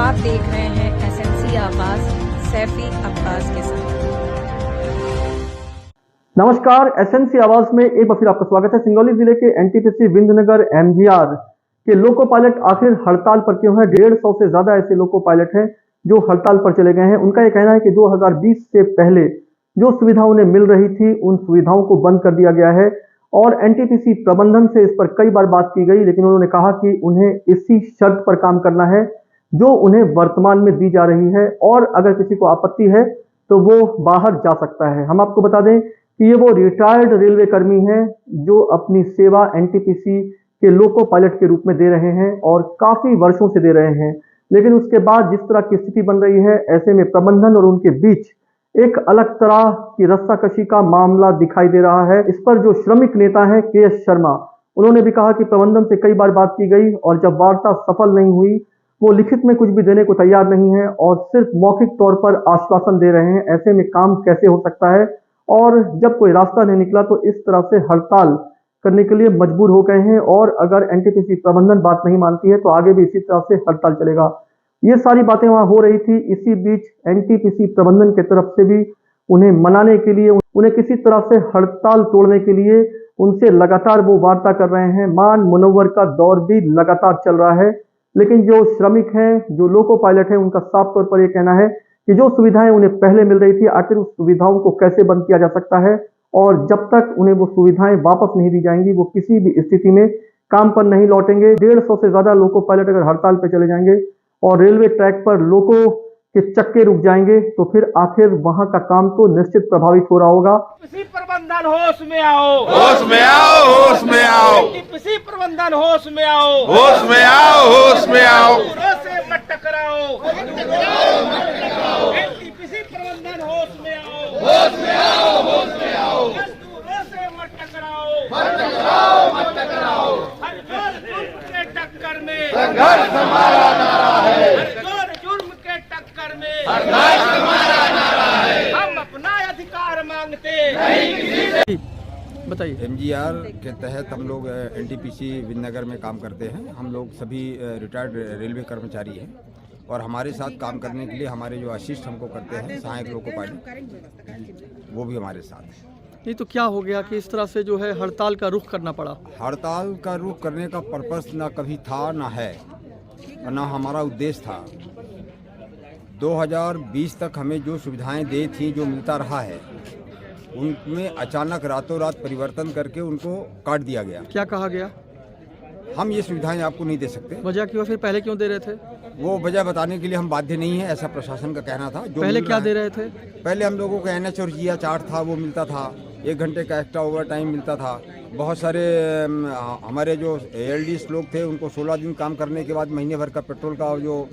आप देख रहे हैं एसएनसी आवाज सैफी अब्बास के साथ। नमस्कार, एसएनसी आवाज में एक बार फिर आपका स्वागत है। सिंगरौली जिले के एनटीपीसी विंध्यनगर एमजीआर के लोको पायलट आखिर हड़ताल पर क्यों है। 150 से ज्यादा ऐसे लोको पायलट हैं जो हड़ताल पर चले गए हैं। उनका यह कहना है कि 2020 से पहले जो सुविधा उन्हें मिल रही थी उन सुविधाओं को बंद कर दिया गया है और एनटीपीसी प्रबंधन से इस पर कई बार बात की गई, लेकिन उन्होंने कहा कि उन्हें इसी शर्त पर काम करना है जो उन्हें वर्तमान में दी जा रही है और अगर किसी को आपत्ति है तो वो बाहर जा सकता है। हम आपको बता दें कि ये वो रिटायर्ड रेलवे कर्मी हैं जो अपनी सेवा एनटीपीसी के लोको पायलट के रूप में दे रहे हैं और काफी वर्षों से दे रहे हैं। लेकिन उसके बाद जिस तरह की स्थिति बन रही है, ऐसे में प्रबंधन और उनके बीच एक अलग तरह की रस्साकशी का मामला दिखाई दे रहा है। इस पर जो श्रमिक नेता है के.एस. शर्मा, उन्होंने भी कहा कि प्रबंधन से कई बार बात की गई और जब वार्ता सफल नहीं हुई, वो लिखित में कुछ भी देने को तैयार नहीं है और सिर्फ मौखिक तौर पर आश्वासन दे रहे हैं। ऐसे में काम कैसे हो सकता है और जब कोई रास्ता नहीं निकला तो इस तरह से हड़ताल करने के लिए मजबूर हो गए हैं और अगर एनटीपीसी प्रबंधन बात नहीं मानती है तो आगे भी इसी तरह से हड़ताल चलेगा। ये सारी बातें वहां हो रही थी। इसी बीच एनटीपीसी प्रबंधन की तरफ से भी उन्हें मनाने के लिए, उन्हें किसी तरह से हड़ताल तोड़ने के लिए उनसे लगातार वो वार्ता कर रहे हैं। मान मुनव्वर का दौर भी लगातार चल रहा है, लेकिन जो श्रमिक हैं, जो लोको पायलट हैं, उनका साफ तौर पर यह कहना है कि जो सुविधाएं उन्हें पहले मिल रही थी, आखिर उस सुविधाओं को कैसे बंद किया जा सकता है और जब तक उन्हें वो सुविधाएं वापस नहीं दी जाएंगी वो किसी भी स्थिति में काम पर नहीं लौटेंगे। 150 से ज्यादा लोको पायलट अगर हड़ताल पर चले जाएंगे और रेलवे ट्रैक पर लोको के चक्के रुक जाएंगे तो फिर आखिर वहां का काम तो निश्चित प्रभावित हो रहा होगा। किसी प्रबंधन होश में आओ, होश में आओ, होश में आओ, किसी प्रबंधन होश में आओ, होश में आओ, होश में आओ, से मत टकराओ, किसी प्रबंधन होश में आओ, होश में आओ, होश में आओ, से मत टकराओ, मत टकराओ, मत टकराओ। हर जोर जुर्म के टक्कर में संघर्ष हमारा नारा है, हर जोर जुर्म के टक्कर में संघर्ष हमारा नारा है। हम अपना अधिकार मांगते नहीं किसी से। बताइए। एमजीआर के तहत हम लोग एनटीपीसी विंध्यनगर में काम करते हैं। हम लोग सभी रिटायर्ड रेलवे कर्मचारी हैं और हमारे साथ काम करने के लिए हमारे जो असिस्ट हमको करते हैं सहायक लोको पायलट, वो भी हमारे साथ हैं। नहीं तो क्या हो गया कि इस तरह से जो है हड़ताल का रुख करना पड़ा? हड़ताल का रुख करने का पर्पस ना कभी था ना है और ना हमारा उद्देश्य था। 2020 तक हमें जो सुविधाएं दी थी, जो मिलता रहा है, उनमें अचानक रातों रात परिवर्तन करके उनको काट दिया गया। क्या कहा गया? हम ये सुविधाएं आपको नहीं दे सकते। वजह क्यों? फिर पहले क्यों दे रहे थे? वो वजह बताने के लिए हम बाध्य नहीं है, ऐसा प्रशासन का कहना था। जो पहले क्या दे रहे थे? पहले हम लोगों को एनएच और जीआ चार्ट था, वो मिलता था। 1 घंटे का एक्स्ट्रा ओवर टाइम मिलता था। बहुत सारे हमारे जो एएलडीएस लोग थे उनको 16 दिन काम करने के बाद महीने भर का पेट्रोल का जो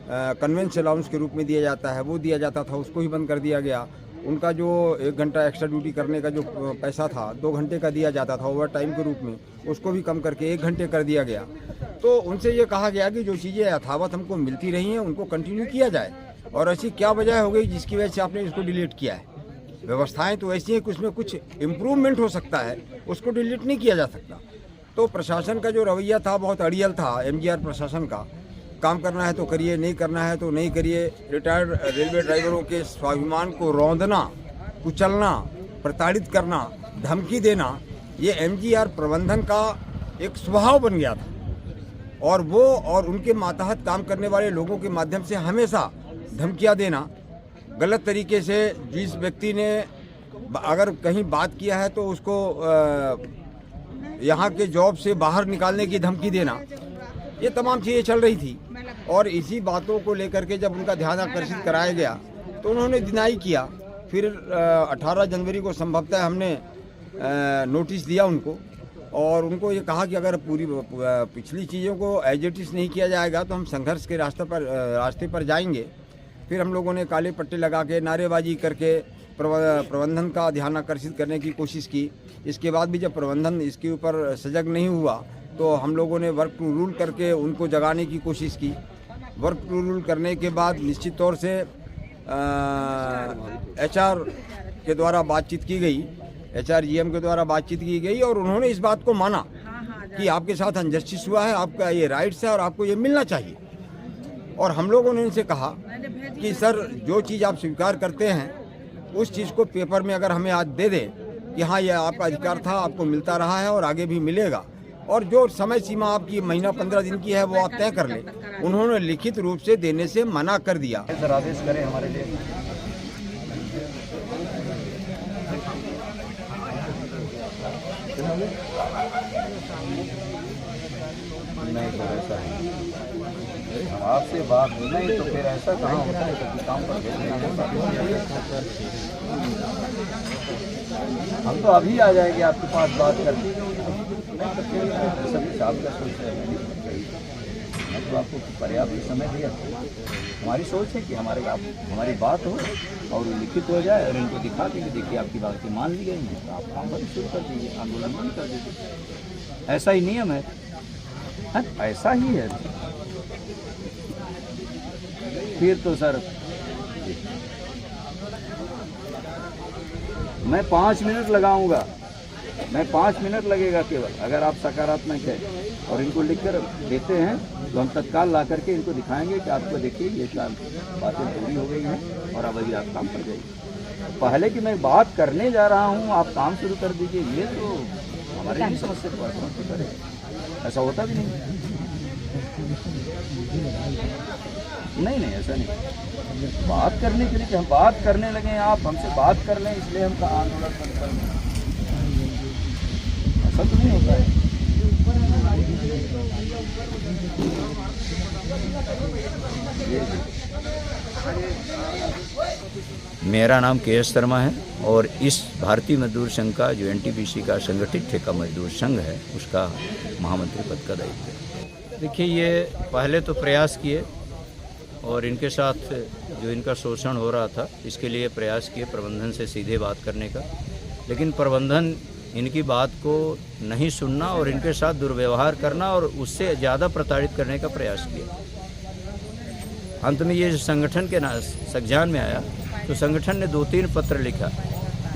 कन्वेंस अलाउंस के रूप में दिया जाता है वो दिया जाता था, उसको ही बंद कर दिया गया। उनका जो 1 घंटा एक्स्ट्रा ड्यूटी करने का जो पैसा था 2 घंटे का दिया जाता था ओवर टाइम के रूप में, उसको भी कम करके 1 घंटे कर दिया गया। तो उनसे ये कहा गया कि जो चीज़ें यथावत हमको मिलती रही हैं उनको कंटिन्यू किया जाए। और ऐसी क्या वजह हो गई जिसकी वजह से आपने इसको डिलीट किया है? व्यवस्थाएं तो ऐसी हैं कि उसमें कुछ इम्प्रूवमेंट हो सकता है, उसको डिलीट नहीं किया जा सकता। तो प्रशासन का जो रवैया था बहुत अड़ियल था। एमजीआर प्रशासन का, काम करना है तो करिए, नहीं करना है तो नहीं करिए। रिटायर्ड रेलवे ड्राइवरों के स्वाभिमान को रौंदना, कुचलना, प्रताड़ित करना, धमकी देना, ये एमजीआर प्रबंधन का एक स्वभाव बन गया था। और वो और उनके मातहत काम करने वाले लोगों के माध्यम से हमेशा धमकियां देना, गलत तरीके से जिस व्यक्ति ने अगर कहीं बात किया है तो उसको यहाँ के जॉब से बाहर निकालने की धमकी देना, ये तमाम चीज़ें चल रही थी। और इसी बातों को लेकर के जब उनका ध्यान आकर्षित कराया गया तो उन्होंने डिनाई किया। फिर 18 जनवरी को संभवतः हमने नोटिस दिया उनको और उनको ये कहा कि अगर पूरी पिछली चीज़ों को एज इट इज़ नहीं किया जाएगा तो हम संघर्ष के रास्ते पर जाएंगे। फिर हम लोगों ने काले पट्टे लगा के, नारेबाजी करके प्रबंधन का ध्यान आकर्षित करने की कोशिश की। इसके बाद भी जब प्रबंधन इसके ऊपर सजग नहीं हुआ तो हम लोगों ने वर्क टू रूल करके उनको जगाने की कोशिश की। वर्क टू रूल करने के बाद निश्चित तौर से एचआर के द्वारा बातचीत की गई, एचआर जीएम के द्वारा बातचीत की गई और उन्होंने इस बात को माना कि आपके साथ अनजस्टिस हुआ है, आपका ये राइट्स है और आपको ये मिलना चाहिए। और हम लोगों ने इनसे कहा कि सर जो चीज़ आप स्वीकार करते हैं उस चीज़ को पेपर में अगर हमें आज दे दें कि हाँ ये आपका अधिकार था, आपको मिलता रहा है और आगे भी मिलेगा, और जो समय सीमा आपकी महीना 15 दिन की है वो आप तय कर लें। उन्होंने लिखित रूप से देने से मना कर दिया। सर आदेश करें हमारे लिए। नहीं सर ऐसा नहीं, हम आपसे बात नहीं तो फिर ऐसा कहाँ होता है कि काम पर हम तो अभी आ जाएंगे आपके पास बात करके। सभी साहब का सोच है, मैं तो आपको पर्याप्त समय दिया। हमारी सोच है कि हमारी बात हो और लिखित हो जाए और इनको दिखा के देखिए आपकी बातें मान ली गई हैं, तो आप काम बंद शुरू कर दीजिए, आंदोलन बंद कर दीजिए। ऐसा ही नियम है, ऐसा ही है। फिर तो सर मैं 5 मिनट लगाऊंगा, मैं 5 मिनट लगेगा केवल। अगर आप सकारात्मक है और इनको लिखकर देते हैं तो हम तत्काल ला करके इनको दिखाएंगे कि आपको देखिए ये बातें पूरी हो गई हैं और अब अभी आप काम कर जाइए। पहले कि मैं बात करने जा रहा हूँ आप काम शुरू कर दीजिए, ये तो हमारे लिए समस्या के पास करें, ऐसा होता भी नहीं। नहीं ऐसा नहीं, बात करने के लिए कि हम बात करने लगे, आप हमसे बात कर लें इसलिए हम आंदोलन बंद कर लें, ऐसा तो नहीं होता है। मेरा नाम के.एस. शर्मा है और इस भारतीय मजदूर संघ का जो एनटीपीसी का संगठित ठेका मजदूर संघ है उसका महामंत्री पद का दायित्व है। देखिए ये पहले तो प्रयास किए और इनके साथ जो इनका शोषण हो रहा था इसके लिए प्रयास किए प्रबंधन से सीधे बात करने का, लेकिन प्रबंधन इनकी बात को नहीं सुनना और इनके साथ दुर्व्यवहार करना और उससे ज़्यादा प्रताड़ित करने का प्रयास किया। अंत में ये संगठन के संज्ञान में आया तो संगठन ने 2-3 पत्र लिखा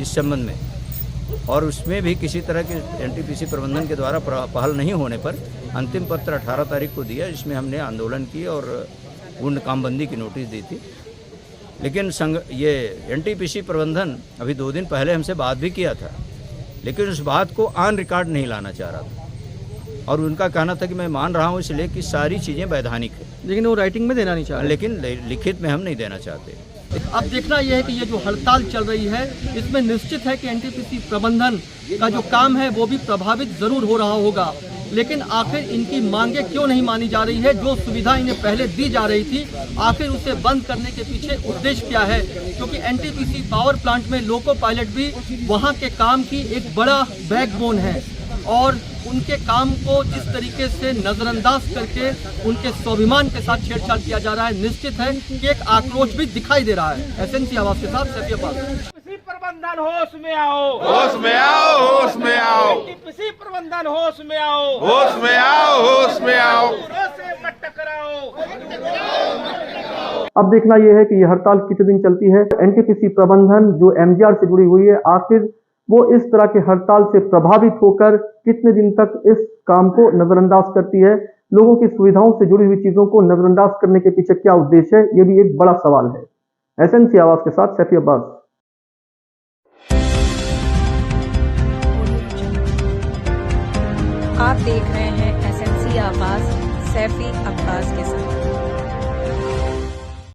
इस संबंध में और उसमें भी किसी तरह के एनटीपीसी प्रबंधन के द्वारा पहल नहीं होने पर अंतिम पत्र 18 तारीख को दिया, जिसमें हमने आंदोलन की और पूर्ण कामबंदी की नोटिस दी थी। लेकिन ये एनटीपीसी प्रबंधन अभी 2 दिन पहले हमसे बात भी किया था, लेकिन उस बात को ऑन रिकॉर्ड नहीं लाना चाह रहा था और उनका कहना था कि मैं मान रहा हूँ इसलिए कि सारी चीज़ें वैधानिक है, लेकिन वो राइटिंग में देना नहीं चाह रहे, लेकिन लिखित में हम नहीं देना चाहते। अब देखना यह है कि ये जो हड़ताल चल रही है इसमें निश्चित है कि एनटीपीसी प्रबंधन का जो काम है वो भी प्रभावित जरूर हो रहा होगा, लेकिन आखिर इनकी मांगे क्यों नहीं मानी जा रही है? जो सुविधा इन्हें पहले दी जा रही थी आखिर उसे बंद करने के पीछे उद्देश्य क्या है? क्योंकि एनटीपीसी पावर प्लांट में लोको पायलट भी वहां के काम की एक बड़ा बैकबोन है और उनके काम को जिस तरीके से नजरअंदाज करके उनके स्वाभिमान के साथ छेड़छाड़ किया जा रहा है, निश्चित है कि एक आक्रोश भी दिखाई दे रहा है। एसएनसी आवाज के साथ सैफी अब्बास। प्रबंधन होश में आओ, होश में आओ, होश में आओ, एनटीपीसी प्रबंधन होश में आओ, होश में आओ, होश में आओ, से मत टकराओ। अब देखना यह है कि यह हड़ताल कितने दिन चलती है। एनटीपीसी प्रबंधन जो एमजीआर से जुड़ी हुई है, आखिर वो इस तरह के हड़ताल से प्रभावित होकर कितने दिन तक इस काम को नजरअंदाज करती है? लोगों की सुविधाओं से जुड़ी हुई चीजों को नजरअंदाज करने के पीछे क्या उद्देश्य है, ये भी एक बड़ा सवाल है। एसएनसी आवाज के साथ सैफी अब्बास। आप देख रहे हैं एसएनसी आवाज, सैफी अब्बास के साथ।